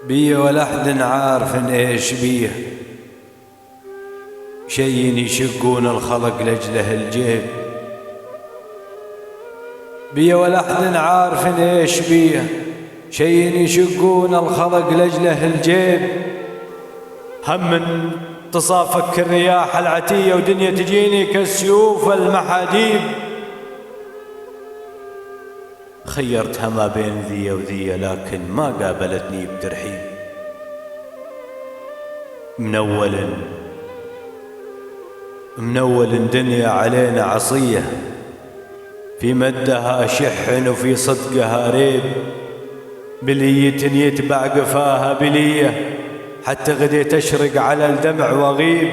بيه ولا أحد عارف ايش بيه، شي يشقون الخلق لأجله الجيب. بيه ولا أحد عارف ايش بيه، شي يشقون الخلق لأجله الجيب. هم من تصافك الرياح العتية ودنيا تجيني كالسيوف المحاديب. خيرتها ما بين ذي وذي لكن ما قابلتني بترحيب. من أول دنيا علينا عصية، في مدها شح وفي صدقها ريب. بلية يتبع قفاها بلية، حتى غديت أشرق على الدمع وأغيب.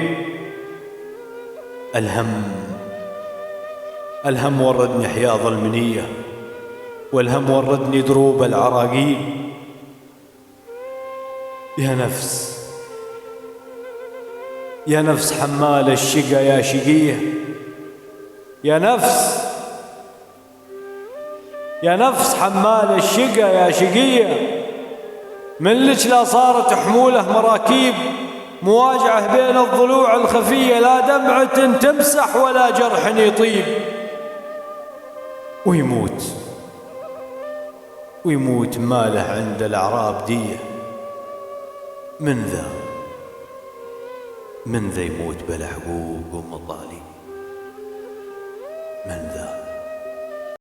الهم وردني حياض المنية، والهم وردني دروب العراقيب. يا نفس حمال الشقا يا شقية، يا نفس حمال الشقا يا شقية. من لك لا صارت حموله مراكيب، مواجعه بين الضلوع الخفية، لا دمعة تمسح ولا جرح يطيب. ويموت ماله عند الأعراب دية. من ذا يموت بلا حقوق ومطالب.